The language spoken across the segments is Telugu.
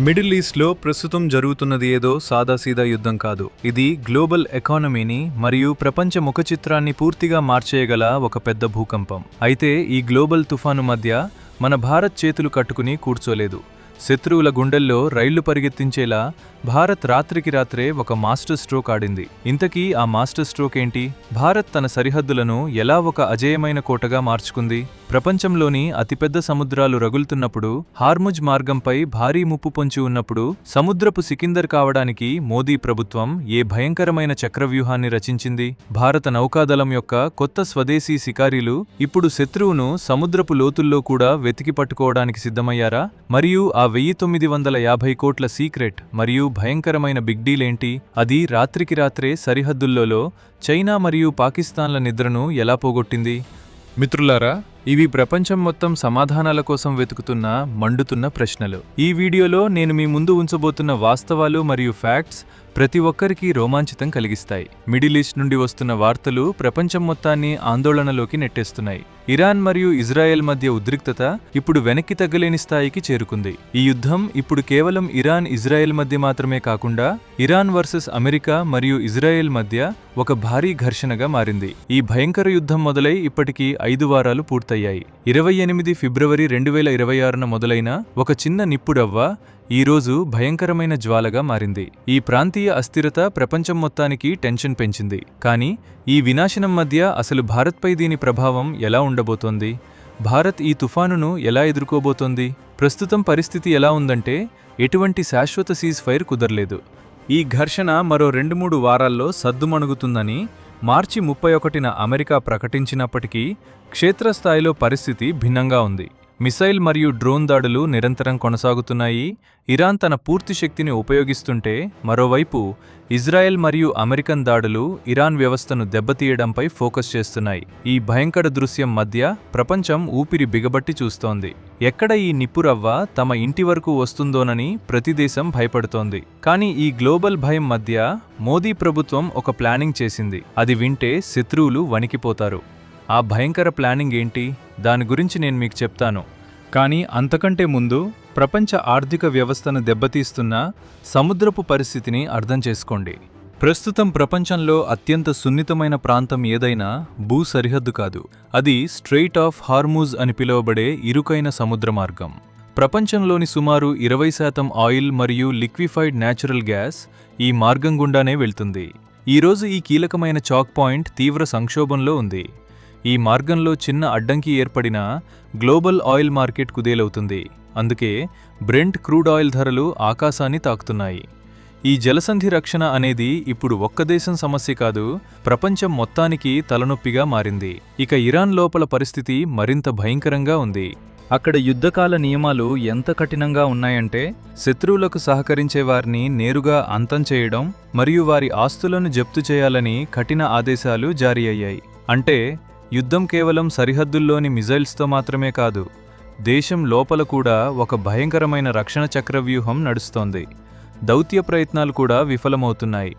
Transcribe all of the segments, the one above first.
మిడిల్ ఈస్ట్లో ప్రస్తుతం జరుగుతున్నది ఏదో సాదాసీదా యుద్ధం కాదు. ఇది గ్లోబల్ ఎకానమీని మరియు ప్రపంచ ముఖచిత్రాన్ని పూర్తిగా మార్చేయగల ఒక పెద్ద భూకంపం. అయితే ఈ గ్లోబల్ తుఫాను మధ్య మన భారత్ చేతులు కట్టుకుని కూర్చోలేదు. శత్రువుల గుండెల్లో రైళ్లు పరిగెత్తించేలా భారత్ రాత్రికి రాత్రే ఒక మాస్టర్ స్ట్రోక్ ఆడింది. ఇంతకీ ఆ మాస్టర్ స్ట్రోక్ ఏంటి? భారత్ తన సరిహద్దులను ఎలా ఒక అజేయమైన కోటగా మార్చుకుంది? ప్రపంచంలోని అతిపెద్ద సముద్రాలు రగులుతున్నప్పుడు, హార్ముజ్ మార్గంపై భారీ ముప్పు పొంచి ఉన్నప్పుడు సముద్రపు సికిందర్ కావడానికి మోదీ ప్రభుత్వం ఏ భయంకరమైన చక్రవ్యూహాన్ని రచించింది? భారత నౌకాదళం యొక్క కొత్త స్వదేశీ శికారీలు ఇప్పుడు శత్రువును సముద్రపు లోతుల్లో కూడా వెతికి పట్టుకోవడానికి సిద్ధమయ్యారా? మరియు ఆ 1950 కోట్ల సీక్రెట్ మరియు భయంకరమైన బిగ్ డీల్ ఏంటి? అది రాత్రికి రాత్రే సరిహద్దుల్లో చైనా మరియు పాకిస్తాన్ల నిద్రను ఎలా పోగొట్టింది? మిత్రులారా, ఇవి ప్రపంచం మొత్తం సమాధానాల కోసం వెతుకుతున్న మండుతున్న ప్రశ్నలు. ఈ వీడియోలో నేను మీ ముందు ఉంచబోతున్న వాస్తవాలు మరియు ఫ్యాక్ట్స్ ప్రతి ఒక్కరికి రోమాంచితం కలిగిస్తాయి. మిడిల్ ఈస్ట్ నుండి వస్తున్న వార్తలు ప్రపంచం మొత్తాన్ని ఆందోళనలోకి నెట్టేస్తున్నాయి. ఇరాన్ మరియు ఇజ్రాయెల్ మధ్య ఉద్రిక్తత ఇప్పుడు వెనక్కి తగ్గలేని స్థాయికి చేరుకుంది. ఈ యుద్ధం ఇప్పుడు కేవలం ఇరాన్ ఇజ్రాయెల్ మధ్య మాత్రమే కాకుండా ఇరాన్ వర్సెస్ అమెరికా మరియు ఇజ్రాయెల్ మధ్య ఒక భారీ ఘర్షణగా మారింది. ఈ భయంకర యుద్ధం మొదలై ఇప్పటికీ 5 వారాలు పూర్తయ్యాయి. 28 ఫిబ్రవరి 2026న మొదలైన ఒక చిన్న నిప్పుడవ్వ ఈరోజు భయంకరమైన జ్వాలగా మారింది. ఈ ప్రాంతీయ అస్థిరత ప్రపంచం మొత్తానికి టెన్షన్ పెంచింది. కానీ ఈ వినాశనం మధ్య అసలు భారత్పై దీని ప్రభావం ఎలా ఉండబోతోంది? భారత్ ఈ తుఫానును ఎలా ఎదుర్కోబోతోంది? ప్రస్తుతం పరిస్థితి ఎలా ఉందంటే ఎటువంటి శాశ్వత సీజ్ ఫైర్ కుదరలేదు. ఈ ఘర్షణ మరో 2-3 వారాల్లో సద్దుమణుగుతుందని మార్చి 31న అమెరికా ప్రకటించినప్పటికీ క్షేత్రస్థాయిలో పరిస్థితి భిన్నంగా ఉంది. మిసైల్ మరియు డ్రోన్ దాడులు నిరంతరం కొనసాగుతున్నాయి. ఇరాన్ తన పూర్తి శక్తిని ఉపయోగిస్తుంటే, మరోవైపు ఇజ్రాయెల్ మరియు అమెరికన్ దాడులు ఇరాన్ వ్యవస్థను దెబ్బతీయడంపై ఫోకస్ చేస్తున్నాయి. ఈ భయంకర దృశ్యం మధ్య ప్రపంచం ఊపిరి బిగబట్టి చూస్తోంది. ఎక్కడ ఈ నిప్పురవ్వ తమ ఇంటి వరకు వస్తుందోనని ప్రతి దేశం భయపడుతోంది. కానీ ఈ గ్లోబల్ భయం మధ్య మోదీ ప్రభుత్వం ఒక ప్లానింగ్ చేసింది. అది వింటే శత్రువులు వణికిపోతారు. ఆ భయంకర ప్లానింగ్ ఏంటి? దాని గురించి నేను మీకు చెప్తాను. కానీ అంతకంటే ముందు ప్రపంచ ఆర్థిక వ్యవస్థను దెబ్బతీస్తున్న సముద్రపు పరిస్థితిని అర్థం చేసుకోండి. ప్రస్తుతం ప్రపంచంలో అత్యంత సున్నితమైన ప్రాంతం ఏదైనా భూ సరిహద్దు కాదు. అది స్ట్రెయిట్ ఆఫ్ హార్ముజ్ అని పిలువబడే ఇరుకైన సముద్ర మార్గం. ప్రపంచంలోని సుమారు 20% ఆయిల్ మరియు లిక్విఫైడ్ న్యాచురల్ గ్యాస్ ఈ మార్గం గుండానే వెళ్తుంది. ఈరోజు ఈ కీలకమైన చాక్ పాయింట్ తీవ్ర సంక్షోభంలో ఉంది. ఈ మార్గంలో చిన్న అడ్డంకి ఏర్పడినా గ్లోబల్ ఆయిల్ మార్కెట్ కుదేలవుతుంది. అందుకే బ్రెంట్ క్రూడ్ ఆయిల్ ధరలు ఆకాశాన్ని తాకుతున్నాయి. ఈ జలసంధి రక్షణ అనేది ఇప్పుడు ఒక్క దేశం సమస్య కాదు, ప్రపంచం మొత్తానికి తలనొప్పిగా మారింది. ఇక ఇరాన్ లోపల పరిస్థితి మరింత భయంకరంగా ఉంది. అక్కడ యుద్ధకాల నియమాలు ఎంత కఠినంగా ఉన్నాయంటే శత్రువులకు సహకరించే వారిని నేరుగా అంతం చేయడం మరియు వారి ఆస్తులను జప్తు చేయాలని కఠిన ఆదేశాలు జారీ అయ్యాయి. అంటే యుద్ధం కేవలం సరిహద్దుల్లోని మిజైల్స్తో మాత్రమే కాదు, దేశం లోపల కూడా ఒక భయంకరమైన రక్షణ చక్రవ్యూహం నడుస్తోంది. దౌత్య ప్రయత్నాలు కూడా విఫలమవుతున్నాయి.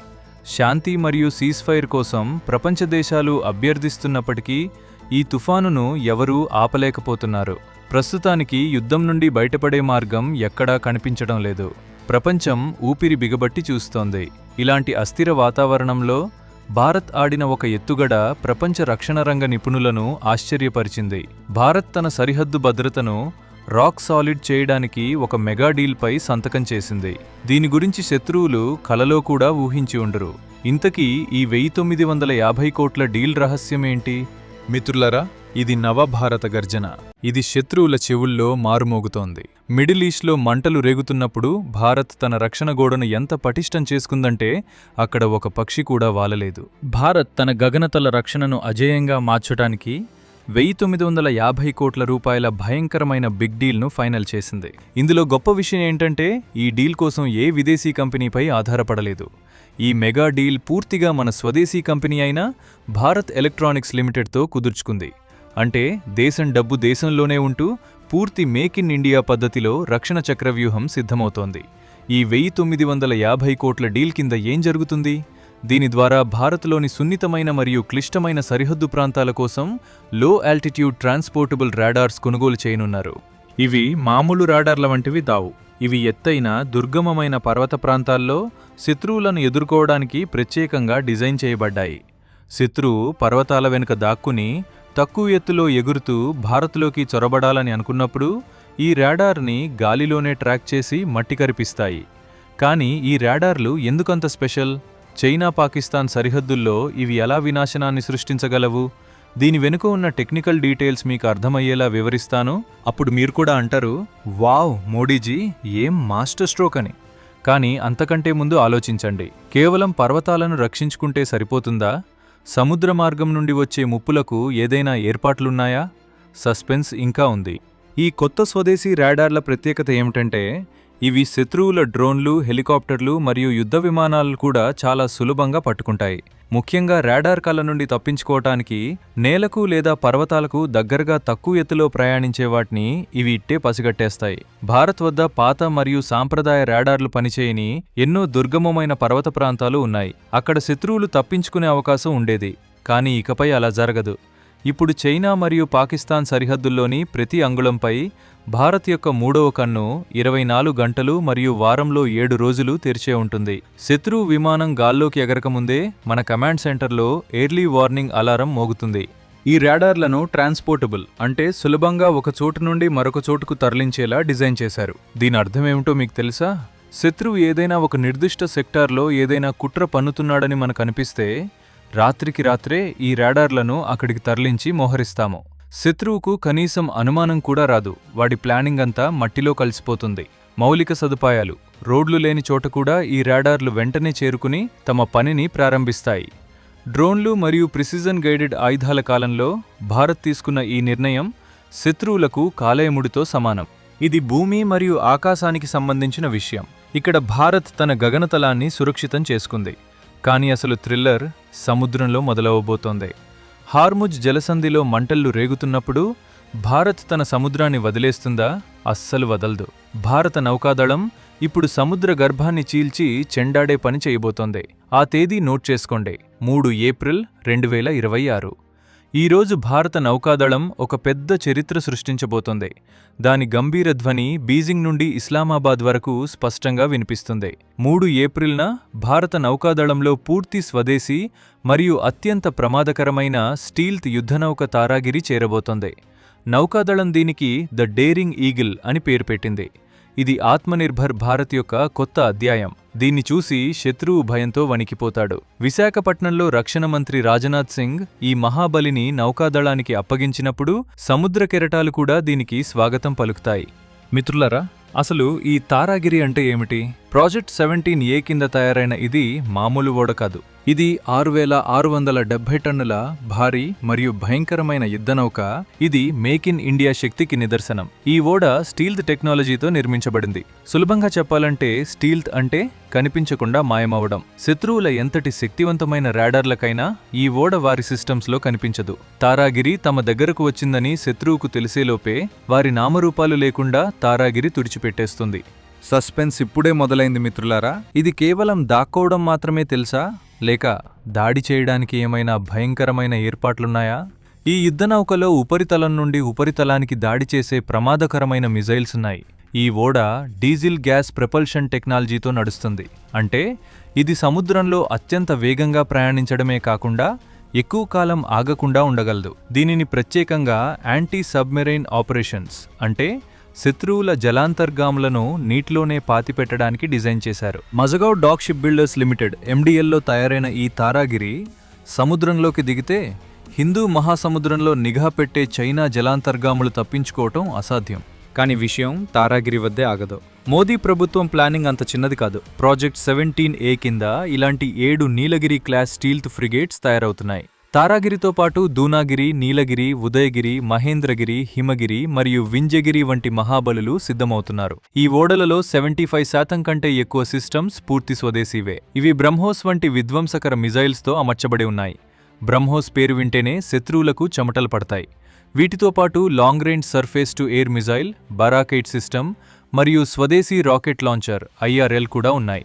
శాంతి మరియు సీజ్ఫైర్ కోసం ప్రపంచ దేశాలు అభ్యర్థిస్తున్నప్పటికీ ఈ తుఫానును ఎవరూ ఆపలేకపోతున్నారు. ప్రస్తుతానికి యుద్ధం నుండి బయటపడే మార్గం ఎక్కడా కనిపించడం లేదు. ప్రపంచం ఊపిరి బిగబట్టి చూస్తోంది. ఇలాంటి అస్థిర వాతావరణంలో భారత్ ఆడిన ఒక ఎత్తుగడ ప్రపంచ రక్షణ రంగ నిపుణులను ఆశ్చర్యపరిచింది. భారత్ తన సరిహద్దు భద్రతను రాక్ సాలిడ్ చేయడానికి ఒక మెగా డీల్పై సంతకం చేసింది. దీని గురించి శత్రువులు కలలో కూడా ఊహించి ఉండరు. ఇంతకీ ఈ 1950 కోట్ల డీల్ రహస్యమేంటి? మిత్రులరా, ఇది నవభారత గర్జన. ఇది శత్రువుల చెవుల్లో మారుమోగుతోంది. మిడిల్ ఈస్ట్లో మంటలు రేగుతున్నప్పుడు భారత్ తన రక్షణ గోడను ఎంత పటిష్టం చేసుకుందంటే అక్కడ ఒక పక్షి కూడా వాలలేదు. భారత్ తన గగనతల రక్షణను అజేయంగా మార్చడానికి 1950 కోట్ల రూపాయల భయంకరమైన బిగ్ డీల్ను ఫైనల్ చేసింది. ఇందులో గొప్ప విషయం ఏంటంటే ఈ డీల్ కోసం ఏ విదేశీ కంపెనీపై ఆధారపడలేదు. ఈ మెగా డీల్ పూర్తిగా మన స్వదేశీ కంపెనీ అయిన భారత్ ఎలక్ట్రానిక్స్ లిమిటెడ్తో కుదుర్చుకుంది. అంటే దేశం డబ్బు దేశంలోనే ఉంటూ పూర్తి మేక్ ఇన్ ఇండియా పద్ధతిలో రక్షణ చక్రవ్యూహం సిద్ధమవుతోంది. ఈ 1950 కోట్ల డీల్ కింద ఏం జరుగుతుంది? దీని ద్వారా భారత్లోని సున్నితమైన మరియు క్లిష్టమైన సరిహద్దు ప్రాంతాల కోసం లో ఆల్టిట్యూడ్ ట్రాన్స్పోర్టబుల్ రాడార్స్ కొనుగోలు చేయనున్నారు. ఇవి మామూలు రాడార్ల వంటివి దావు. ఇవి ఎత్తైన దుర్గమమైన పర్వత ప్రాంతాల్లో శత్రువులను ఎదుర్కోవడానికి ప్రత్యేకంగా డిజైన్ చేయబడ్డాయి. శత్రువు పర్వతాల వెనుక దాక్కుని తక్కువ ఎత్తులో ఎగురుతూ భారత్లోకి చొరబడాలని అనుకున్నప్పుడు ఈ రాడార్ని గాలిలోనే ట్రాక్ చేసి మట్టి కరిపిస్తాయి. కానీ ఈ రాడార్లు ఎందుకంత స్పెషల్? చైనా పాకిస్తాన్ సరిహద్దుల్లో ఇవి ఎలా వినాశనాన్ని సృష్టించగలవు? దీని వెనుక ఉన్న టెక్నికల్ డీటెయిల్స్ మీకు అర్థమయ్యేలా వివరిస్తాను. అప్పుడు మీరు కూడా అంటారు, వావ్ మోడీజీ, ఏం మాస్టర్ స్ట్రోక్ అని. కానీ అంతకంటే ముందు ఆలోచించండి. కేవలం పర్వతాలను రక్షించుకుంటే సరిపోతుందా? సముద్ర మార్గం నుండి వచ్చే ముప్పులకు ఏదైనా ఏర్పాట్లున్నాయా? సస్పెన్స్ ఇంకా ఉంది. ఈ కొత్త స్వదేశీ రాడార్ల ప్రత్యేకత ఏమిటంటే, ఇవి శత్రువుల డ్రోన్లు, హెలికాప్టర్లు మరియు యుద్ధ విమానాలు కూడా చాలా సులభంగా పట్టుకుంటాయి. ముఖ్యంగా రాడార్ కళ్ళ నుండి తప్పించుకోవటానికి నేలకు లేదా పర్వతాలకు దగ్గరగా తక్కువ ఎత్తులో ప్రయాణించే వాటిని ఇవి ఇట్టే పసిగట్టేస్తాయి. భారత్ వద్ద పాత మరియు సాంప్రదాయ రాడార్లు పనిచేయని ఎన్నో దుర్గమమైన పర్వత ప్రాంతాలు ఉన్నాయి. అక్కడ శత్రువులు తప్పించుకునే అవకాశం ఉండేది. కానీ ఇకపై అలా జరగదు. ఇప్పుడు చైనా మరియు పాకిస్తాన్ సరిహద్దుల్లోని ప్రతి అంగుళంపై భారత్ యొక్క మూడవ కన్ను 24 గంటలు మరియు వారంలో 7 రోజులు తెరిచే ఉంటుంది. శత్రువు విమానం గాల్లోకి ఎగరకముందే మన కమాండ్ సెంటర్లో ఎర్లీ వార్నింగ్ అలారం మోగుతుంది. ఈ రాడార్లను ట్రాన్స్పోర్టబుల్ అంటే సులభంగా ఒక చోటు నుండి మరొక చోటుకు తరలించేలా డిజైన్ చేశారు. దీని అర్థమేమిటో మీకు తెలుసా? శత్రువు ఏదైనా ఒక నిర్దిష్ట సెక్టార్లో ఏదైనా కుట్ర పన్నుతున్నాడని మనకు అనిపిస్తే రాత్రికి రాత్రే ఈ రాడార్లను అక్కడికి తరలించి మోహరిస్తాము. శత్రువుకు కనీసం అనుమానం కూడా రాదు. వాడి ప్లానింగ్ అంతా మట్టిలో కలిసిపోతుంది. మౌలిక సదుపాయాలు, రోడ్లు లేని చోట కూడా ఈ రాడార్లు వెంటనే చేరుకుని తమ పనిని ప్రారంభిస్తాయి. డ్రోన్లు మరియు ప్రిసిజన్ గైడెడ్ ఆయుధాల కాలంలో భారత్ తీసుకున్న ఈ నిర్ణయం శత్రువులకు కాలేయముడితో సమానం. ఇది భూమి మరియు ఆకాశానికి సంబంధించిన విషయం. ఇక్కడ భారత్ తన గగనతలాన్ని సురక్షితం చేసుకుంది. కానీ అసలు థ్రిల్లర్ సముద్రంలో మొదలవబోతోంది. హార్ముజ్ జలసంధిలో మంటలు రేగుతున్నప్పుడు భారత్ తన సముద్రాన్ని వదిలేస్తుందా? అస్సలు వదలదు. భారత నౌకాదళం ఇప్పుడు సముద్ర గర్భాన్ని చీల్చి చెండాడే పని చేయబోతోంది. ఆ తేదీ నోట్ చేసుకోండి, 3 ఏప్రిల్ 2026. ఈరోజు భారత నౌకాదళం ఒక పెద్ద చరిత్ర సృష్టించబోతోంది. దాని గంభీర ధ్వని బీజింగ్ నుండి ఇస్లామాబాద్ వరకు స్పష్టంగా వినిపిస్తుంది. 3 ఏప్రిల్న భారత నౌకాదళంలో పూర్తి స్వదేశీ మరియు అత్యంత ప్రమాదకరమైన స్టీల్త్ యుద్ధనౌక తారాగిరి చేరబోతోంది. నౌకాదళం దీనికి ద డేరింగ్ ఈగిల్ అని పేరు పెట్టింది. ఇది ఆత్మనిర్భర్ భారత్ యొక్క కొత్త అధ్యాయం. దీన్ని చూసి శత్రువు భయంతో వణికిపోతాడు. విశాఖపట్నంలో రక్షణ మంత్రి రాజ్నాథ్ సింగ్ ఈ మహాబలిని నౌకాదళానికి అప్పగించినప్పుడు సముద్ర కెరటాలు కూడా దీనికి స్వాగతం పలుకుతాయి. మిత్రులారా, అసలు ఈ తారాగిరి అంటే ఏమిటి? ప్రాజెక్ట్ 17A కింద తయారైన ఇది మామూలు ఓడ కాదు. ఇది 6670 టన్నుల భారీ మరియు భయంకరమైన యుద్ధనౌక. ఇది మేక్ ఇన్ ఇండియా శక్తికి నిదర్శనం. ఈ ఓడ స్టీల్త్ టెక్నాలజీతో నిర్మించబడింది. సులభంగా చెప్పాలంటే స్టీల్త్ అంటే కనిపించకుండా మాయమవడం. శత్రువుల ఎంతటి శక్తివంతమైన రాడార్లకైనా ఈ ఓడ వారి సిస్టమ్స్లో కనిపించదు. తారాగిరి తమ దగ్గరకు వచ్చిందని శత్రువుకు తెలిసేలోపే వారి నామరూపాలు లేకుండా తారాగిరి తుడిచిపెట్టేస్తుంది. సస్పెన్స్ ఇప్పుడే మొదలైంది మిత్రులారా. ఇది కేవలం దాక్కోవడం మాత్రమే తెలుసా, లేక దాడి చేయడానికి ఏమైనా భయంకరమైన ఏర్పాట్లున్నాయా? ఈ యుద్ధనౌకలో ఉపరితలం నుండి ఉపరితలానికి దాడి చేసే ప్రమాదకరమైన మిజైల్స్ ఉన్నాయి. ఈ ఓడ డీజిల్ గ్యాస్ ప్రపల్షన్ టెక్నాలజీతో నడుస్తుంది. అంటే ఇది సముద్రంలో అత్యంత వేగంగా ప్రయాణించడమే కాకుండా ఎక్కువ కాలం ఆగకుండా ఉండగలదు. దీనిని ప్రత్యేకంగా యాంటీ సబ్మెరైన్ ఆపరేషన్స్ అంటే శత్రువుల జలాంతర్గాములను నీటిలోనే పాతిపెట్టడానికి డిజైన్ చేశారు. Mazagon dock ship builders limited MDLలో తయారైన ఈ తారాగిరి సముద్రంలోకి దిగితే హిందూ మహాసముద్రంలో నిఘా పెట్టే చైనా జలాంతర్గాములు తప్పించుకోవటం అసాధ్యం. కానీ విషయం తారాగిరి వద్దే ఆగదు. మోదీ ప్రభుత్వం ప్లానింగ్ అంత చిన్నది కాదు. ప్రాజెక్ట్ 17A కింద ఇలాంటి 7 నీలగిరి క్లాస్ స్టీల్త్ ఫ్రిగేట్స్ తయారవుతున్నాయి. తారాగిరితో పాటు దూనాగిరి, నీలగిరి, ఉదయగిరి, మహేంద్రగిరి, హిమగిరి మరియు వింజగిరి వంటి మహాబలులు సిద్ధమవుతున్నారు. ఈ ఓడలలో 75% కంటే ఎక్కువ సిస్టమ్స్ పూర్తి స్వదేశీవే. ఇవి బ్రహ్మోస్ వంటి విధ్వంసకర మిజైల్స్తో అమర్చబడి ఉన్నాయి. బ్రహ్మోస్ పేరు వింటేనే శత్రువులకు చెమటలు పడతాయి. వీటితో పాటు long range surface to air missile, Barak eight system మరియు స్వదేశీ రాకెట్ లాంచర్ IRL కూడా ఉన్నాయి.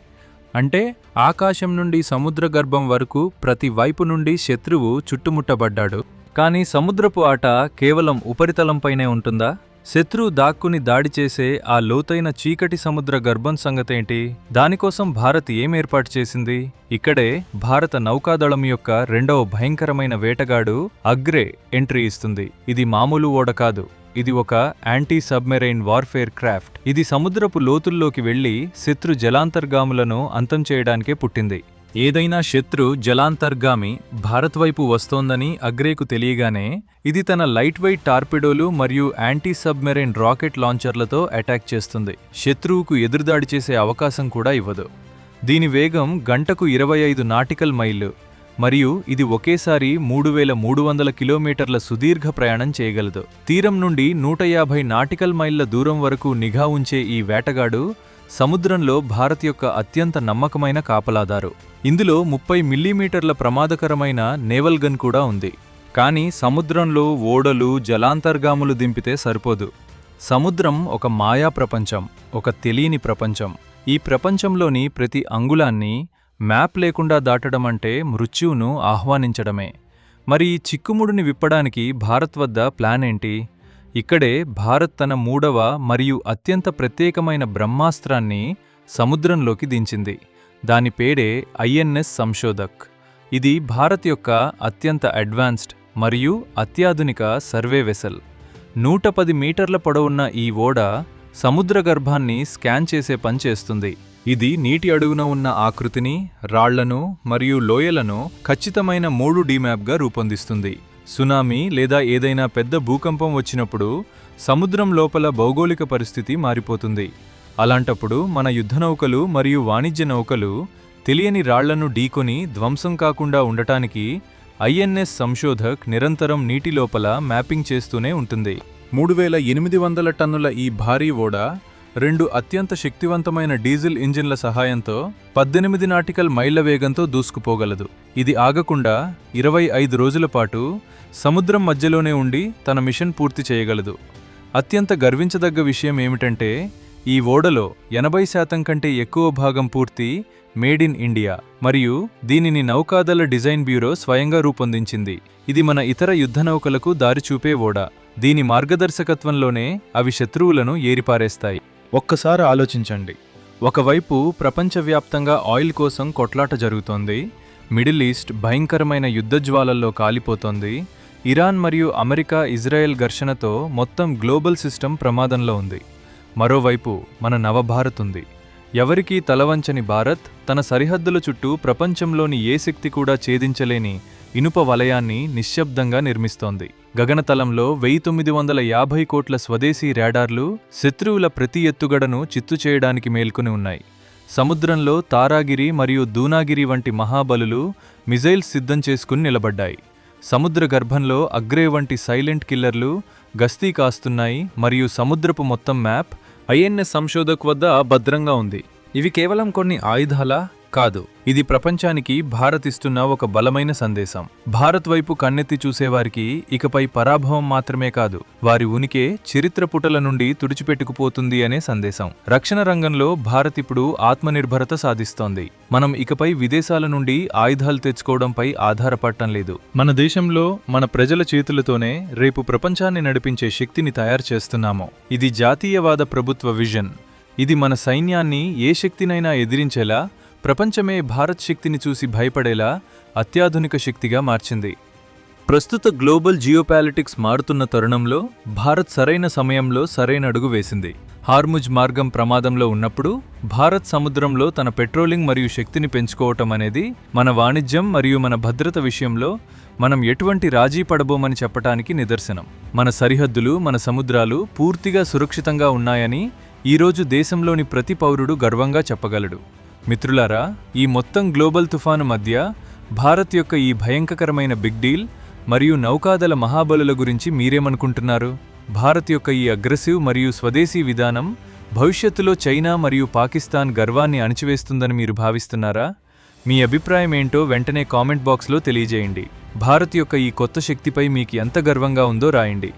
అంటే ఆకాశం నుండి సముద్ర గర్భం వరకు ప్రతి వైపు నుండి శత్రువు చుట్టుముట్టబడ్డాడు. కానీ సముద్రపు ఆట కేవలం ఉపరితలంపైనే ఉంటుందా? శత్రువు దాక్కుని దాడి చేసే ఆ లోతైన చీకటి సముద్ర గర్భం సంగతేంటి? దానికోసం భారత్ ఏం ఏర్పాటు చేసింది? ఇక్కడే భారత నౌకాదళం యొక్క రెండవ భయంకరమైన వేటగాడు అగ్రే ఎంట్రీ ఇస్తుంది. ఇది మామూలు ఓడ కాదు. ఇది ఒక యాంటీ సబ్మెరైన్ వార్ఫేర్ క్రాఫ్ట్. ఇది సముద్రపు లోతుల్లోకి వెళ్లి శత్రు జలాంతర్గాములను అంతం చేయడానికే పుట్టింది. ఏదైనా శత్రు జలాంతర్గామి భారత్ వైపు వస్తోందని అగ్రేకు తెలియగానే ఇది తన లైట్ వెయిట్ టార్పిడోలు మరియు యాంటీ సబ్మెరైన్ రాకెట్ లాంచర్లతో అటాక్ చేస్తుంది. శత్రువుకు ఎదురుదాడి చేసే అవకాశం కూడా ఇవ్వదు. దీని వేగం గంటకు 25 నాటికల్ మైళ్ళు మరియు ఇది ఒకేసారి 3300 కిలోమీటర్ల సుదీర్ఘ ప్రయాణం చేయగలదు. తీరం నుండి 150 నాటికల్ మైళ్ళ దూరం వరకు నిఘా ఉంచే ఈ వేటగాడు సముద్రంలో భారత్ యొక్క అత్యంత నమ్మకమైన కాపలాదారు. ఇందులో 30 మిల్లీమీటర్ల ప్రమాదకరమైన నేవల్ గన్ కూడా ఉంది. కానీ సముద్రంలో ఓడలు, జలాంతర్గాములు దింపితే సరిపోదు. సముద్రం ఒక మాయా ప్రపంచం, ఒక తెలియని ప్రపంచం. ఈ ప్రపంచంలోని ప్రతి అంగుళాన్ని మ్యాప్ లేకుండా దాటడం అంటే మృత్యువును ఆహ్వానించడమే. మరి ఈ చిక్కుముడిని విప్పడానికి భారత్ వద్ద ప్లాన్ ఏంటి? ఇక్కడే భారత్ తన 3వ మరియు అత్యంత ప్రత్యేకమైన బ్రహ్మాస్త్రాన్ని సముద్రంలోకి దించింది. దాని పేరే ఐఎన్ఎస్ సంశోధక్. ఇది భారత్ యొక్క అత్యంత అడ్వాన్స్డ్ మరియు అత్యాధునిక సర్వే వెసల్. 110 మీటర్ల పొడవున్న ఈ ఓడ సముద్ర గర్భాన్ని స్కాన్ చేసే పని చేస్తుంది. ఇది నీటి అడుగున ఉన్న ఆకృతిని, రాళ్లను మరియు లోయలను ఖచ్చితమైన 3D మ్యాప్గా రూపొందిస్తుంది. సునామీ లేదా ఏదైనా పెద్ద భూకంపం వచ్చినప్పుడు సముద్రం లోపల భౌగోళిక పరిస్థితి మారిపోతుంది. అలాంటప్పుడు మన యుద్ధనౌకలు మరియు వాణిజ్య నౌకలు తెలియని రాళ్లను ఢీకొని ధ్వంసం కాకుండా ఉండటానికి ఐఎన్ఎస్ సంశోధక్ నిరంతరం నీటి లోపల మ్యాపింగ్ చేస్తూనే ఉంటుంది. 3800 టన్నుల ఈ భారీ ఓడ 2 అత్యంత శక్తివంతమైన డీజిల్ ఇంజిన్ల సహాయంతో 18 నాటికల్ మైళ్ల వేగంతో దూసుకుపోగలదు. ఇది ఆగకుండా 25 రోజుల పాటు సముద్రం మధ్యలోనే ఉండి తన మిషన్ పూర్తి చేయగలదు. అత్యంత గర్వించదగ్గ విషయం ఏమిటంటే ఈ ఓడలో 80% కంటే ఎక్కువ భాగం పూర్తి మేడ్ ఇన్ ఇండియా మరియు దీనిని నౌకాదళ డిజైన్ బ్యూరో స్వయంగా రూపొందించింది. ఇది మన ఇతర యుద్ధనౌకలకు దారిచూపే ఓడ. దీని మార్గదర్శకత్వంలోనే అవి శత్రువులను ఏరిపారేస్తాయి. ఒక్కసారి ఆలోచించండి. ఒకవైపు ప్రపంచవ్యాప్తంగా ఆయిల్ కోసం కొట్లాట జరుగుతోంది. మిడిల్ ఈస్ట్ భయంకరమైన యుద్ధజ్వాలల్లో కాలిపోతోంది. ఇరాన్ మరియు అమెరికా, ఇజ్రాయెల్ ఘర్షణతో మొత్తం గ్లోబల్ సిస్టమ్ ప్రమాదంలో ఉంది. మరోవైపు మన నవభారత్ ఉంది. ఎవరికీ తలవంచని భారత్ తన సరిహద్దుల చుట్టూ ప్రపంచంలోని ఏ శక్తి కూడా ఛేదించలేని ఇనుప వలయాన్ని నిశ్శబ్దంగా నిర్మిస్తోంది. గగనతలంలో 1950 కోట్ల స్వదేశీ రాడార్లు శత్రువుల ప్రతి ఎత్తుగడను చిత్తు చేయడానికి మేల్కొని ఉన్నాయి. సముద్రంలో తారాగిరి మరియు దూనాగిరి వంటి మహాబలులు మిజైల్స్ సిద్ధం చేసుకుని నిలబడ్డాయి. సముద్ర గర్భంలో అగ్రే వంటి సైలెంట్ కిల్లర్లు గస్తీ కాస్తున్నాయి మరియు సముద్రపు మొత్తం మ్యాప్ ఐఎన్ఎస్ సంశోధక్ వద్ద భద్రంగా ఉంది. ఇవి కేవలం కొన్ని ఆయుధాలా? కాదు. ఇది ప్రపంచానికి భారత్ ఇస్తున్న ఒక బలమైన సందేశం. భారత్ వైపు కన్నెత్తి చూసేవారికి ఇకపై పరాభవం మాత్రమే కాదు, వారి ఉనికి చరిత్ర పుటల నుండి తుడిచిపెట్టుకుపోతుంది అనే సందేశం. రక్షణ రంగంలో భారత్ ఇప్పుడు ఆత్మనిర్భరత సాధిస్తోంది. మనం ఇకపై విదేశాల నుండి ఆయుధాలు తెచ్చుకోవడంపై ఆధారపడటం లేదు. మన దేశంలో మన ప్రజల చేతులతోనే రేపు ప్రపంచాన్ని నడిపించే శక్తిని తయారు చేస్తున్నాము. ఇది జాతీయవాద ప్రభుత్వ విజన్. ఇది మన సైన్యాన్ని ఏ శక్తినైనా ఎదిరించేలా, ప్రపంచమే భారత్ శక్తిని చూసి భయపడేలా అత్యాధునిక శక్తిగా మార్చింది. ప్రస్తుత గ్లోబల్ జియోపాలిటిక్స్ మారుతున్న తరుణంలో భారత్ సరైన సమయంలో సరైన అడుగు వేసింది. హార్ముజ్ మార్గం ప్రమాదంలో ఉన్నప్పుడు భారత్ సముద్రంలో తన పెట్రోలింగ్ మరియు శక్తిని పెంచుకోవటం అనేది మన వాణిజ్యం మరియు మన భద్రత విషయంలో మనం ఎటువంటి రాజీ పడబోమని చెప్పటానికి నిదర్శనం. మన సరిహద్దులు, మన సముద్రాలు పూర్తిగా సురక్షితంగా ఉన్నాయని ఈరోజు దేశంలోని ప్రతి పౌరుడు గర్వంగా చెప్పగలడు. మిత్రులారా, ఈ మొత్తం గ్లోబల్ తుఫాను మధ్య భారత్ యొక్క ఈ భయంకరమైన బిగ్ డీల్ మరియు నౌకాదళ మహాబలుల గురించి మీరేమనుకుంటున్నారు? భారత్ యొక్క ఈ అగ్రెసివ్ మరియు స్వదేశీ విధానం భవిష్యత్తులో చైనా మరియు పాకిస్తాన్ గర్వాన్ని అణిచివేస్తుందని మీరు భావిస్తున్నారా? మీ అభిప్రాయం ఏంటో వెంటనే కామెంట్ బాక్స్లో తెలియజేయండి. భారత్ యొక్క ఈ కొత్త శక్తిపై మీకు ఎంత గర్వంగా ఉందో రాయండి.